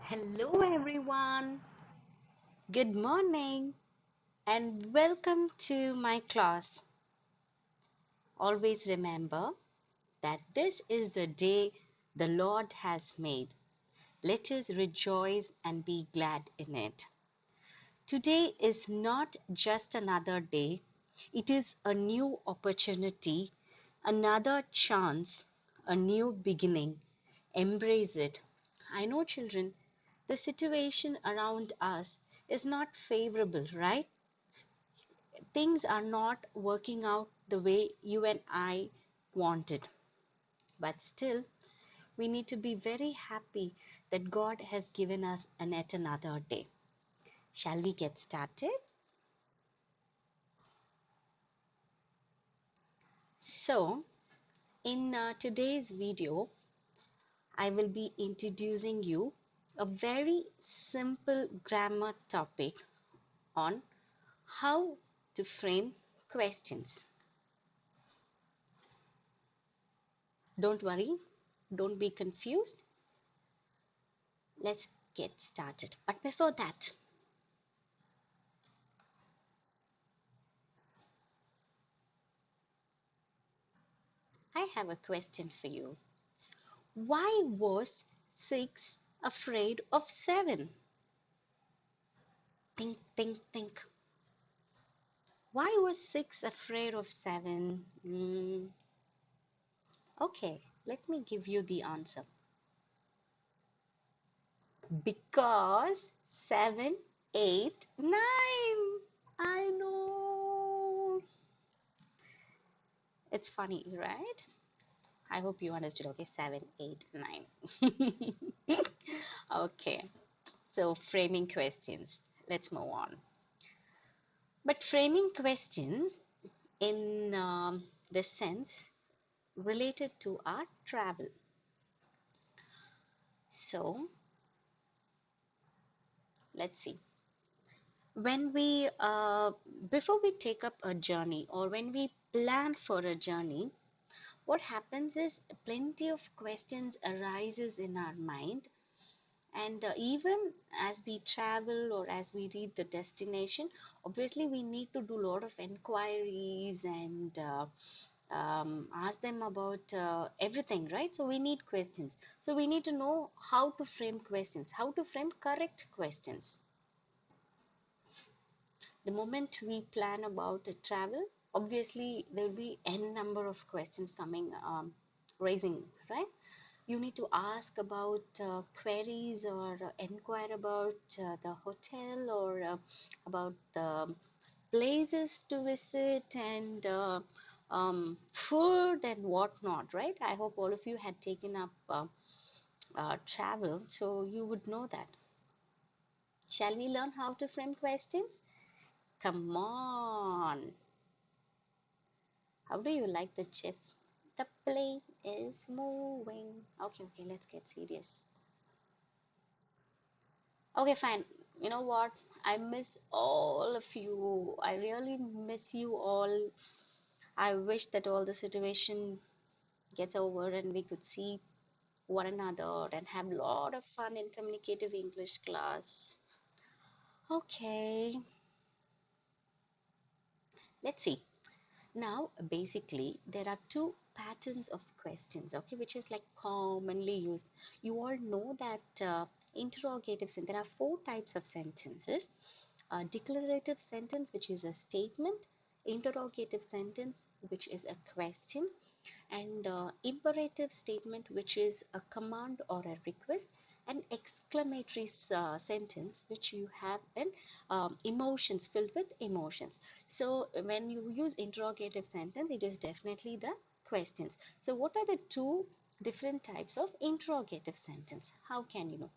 Hello, everyone. Good morning and welcome to my class. Always remember that this is the day the Lord has made. Let us rejoice and be glad in it. Today is not just another day, it is a new opportunity, another chance, a new beginning. Embrace it. I know, children, the situation around us is not favorable, right? Things are not working out the way you and I wanted. But still, we need to be very happy that God has given us yet another day. Shall we get started? So, in today's video, I will be introducing you a very simple grammar topic on how to frame questions. Don't worry, don't be confused. Let's get started. But before that, I have a question for you. Why was 6 afraid of 7? Think, think, think. Why was 6 afraid of 7? Okay, let me give you the answer. Because 7, 8, 9. I know. It's funny, right? I hope you understood. Okay, 7, 8, 9. Okay, so framing questions. Let's move on. But framing questions in the sense related to our travel. So let's see. When we before we take up a journey or when we plan for a journey, what happens is plenty of questions arises in our mind, and even as we travel or as we reach the destination, obviously we need to do a lot of enquiries and ask them about everything, right? So we need questions. So we need to know how to frame questions, how to frame correct questions. The moment we plan about a travel, obviously there will be n number of questions coming, raising, right? You need to ask about queries or inquire about the hotel or about the places to visit and food and whatnot, right? I hope all of you had taken up travel, so you would know that. Shall we learn how to frame questions? Come on. How do you like the GIF? The plane is moving. Okay, okay, let's get serious. Okay, fine. You know what? I miss all of you. I really miss you all. I wish that all the situation gets over and we could see one another and have a lot of fun in communicative English class. Okay, let's see. Now, basically, there are two patterns of questions, okay, which is like commonly used. You all know that interrogative sentence, there are four types of sentences. Declarative sentence, which is a statement, interrogative sentence, which is a question, and imperative statement, which is a command or a request, and exclamatory sentence, which you have an emotions, filled with emotions. So when you use interrogative sentence, it is definitely the questions. So what are the two different types of interrogative sentence? How can you know?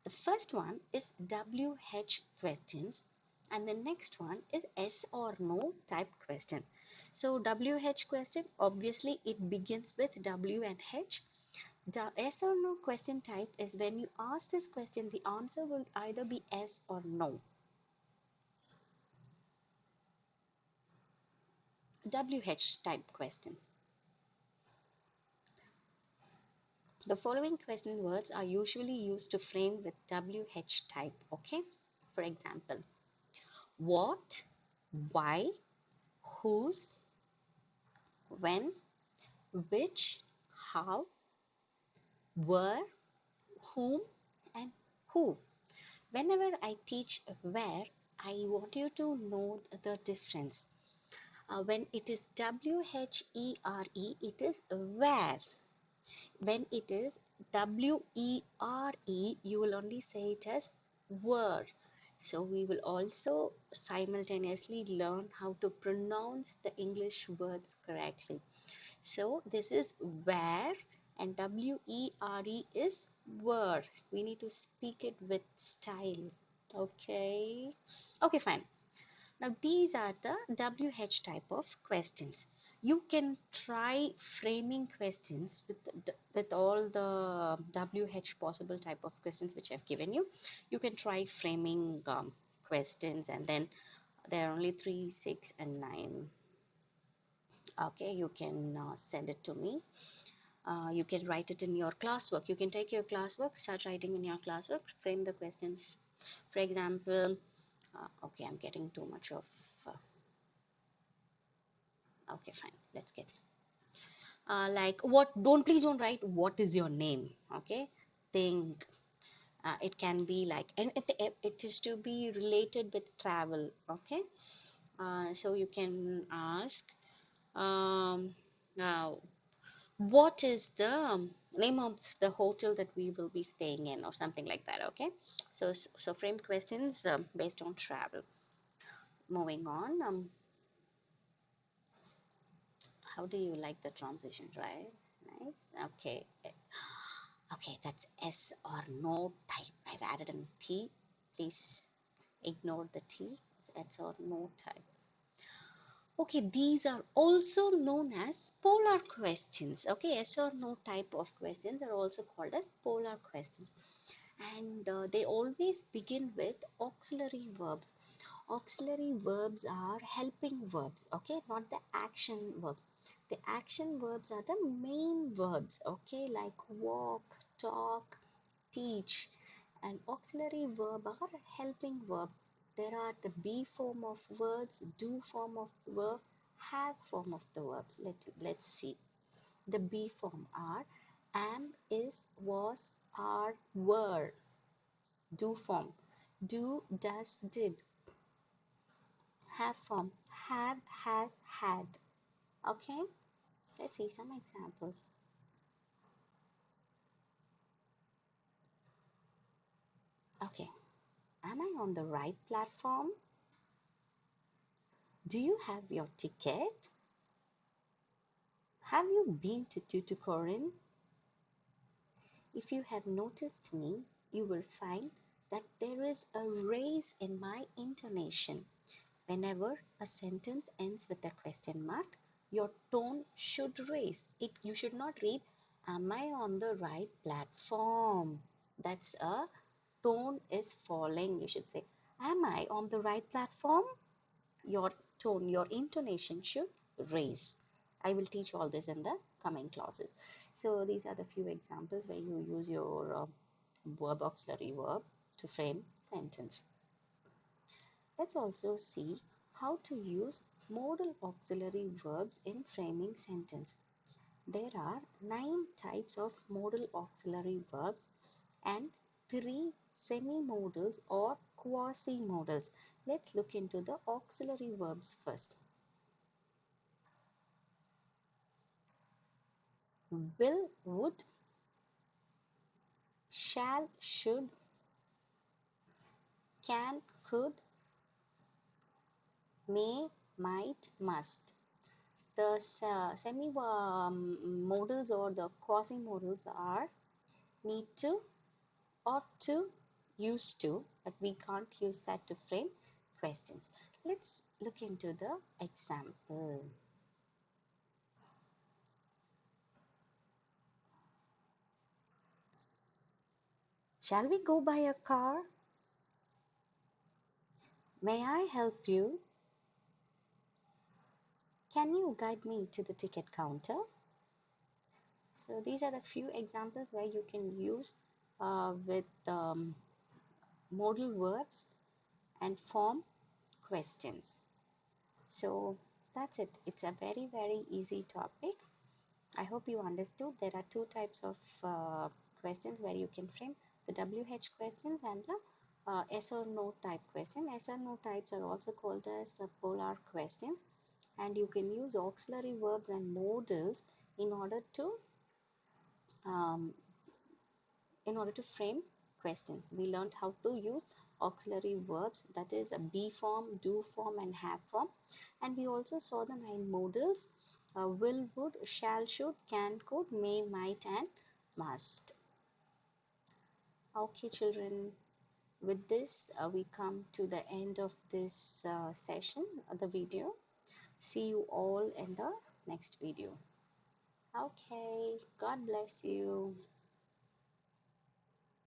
The first one is WH questions, and the next one is yes or no type question. So WH question, obviously it begins with W and H. The yes or no question type is when you ask this question, the answer will either be yes or no. WH type questions. The following question words are usually used to frame with WH type, okay? For example, what, why, whose, when, which, how, where, whom, and who. Whenever I teach where, I want you to know the difference. When it is WHERE, it is where. When it is WERE, you will only say it as were. So we will also simultaneously learn how to pronounce the English words correctly. So this is where, and WERE is were. We need to speak it with style. Okay. Okay, fine. Now these are the WH type of questions. You can try framing questions with all the WH possible type of questions which I've given you. You can try framing questions, and then there are only 3, 6, and 9. Okay, you can send it to me. You can write it in your classwork. You can take your classwork, start writing in your classwork, frame the questions. For example, okay, I'm getting too much of. Okay, fine. Let's get. Like what? Please don't write. What is your name? Okay. Think. It can be like, and it is to be related with travel. Okay. So you can ask. Now, what is the name of the hotel that we will be staying in, or something like that? Okay. So frame questions based on travel. Moving on. How do you like the transition, right? Nice. Okay. Okay, that's S or no type. I've added a T. Please ignore the T. S or no type. Okay, these are also known as polar questions. Okay, yes or no type of questions are also called as polar questions. And they always begin with auxiliary verbs. Auxiliary verbs are helping verbs, okay, not the action verbs. The action verbs are the main verbs, okay, like walk, talk, teach. And auxiliary verb are helping verb. There are the be form of words, do form of verb, have form of the verbs. Let's see. The be form are am, is, was, are, were. Do form, do, does, did. Have form, have, has, had. Okay, let's see some examples. Okay, am I on the right platform? Do you have your ticket? Have you been to Tuticorin? If you have noticed me, you will find that there is a raise in my intonation. Whenever a sentence ends with a question mark, your tone should raise. You should not read, am I on the right platform? That's a tone is falling. You should say, am I on the right platform? Your tone, your intonation should raise. I will teach all this in the coming classes. So these are the few examples where you use your verb auxiliary verb to frame sentence. Let's also see how to use modal auxiliary verbs in framing sentence. There are 9 types of modal auxiliary verbs and 3 semi-modals or quasi-modals. Let's look into the auxiliary verbs first. Will, would, shall, should, can, could, may, might, must. The semi-modals or the quasi-modals are need to, ought to, used to, but we can't use that to frame questions. Let's look into the example. Shall we go by a car? May I help you? Can you guide me to the ticket counter? So these are the few examples where you can use with modal verbs and form questions. So that's it. It's a very, very easy topic. I hope you understood. There are two types of questions where you can frame the WH questions and the yes or no type question. Yes or no types are also called as polar questions, and you can use auxiliary verbs and modals in order to um, frame questions. We learned how to use auxiliary verbs, that is a be form, do form, and have form. And we also saw the 9 modals: will, would, shall, should, can, could, may, might, and must. Okay, children, with this we come to the end of this session, the video. See you all in the next video. Okay, God bless you.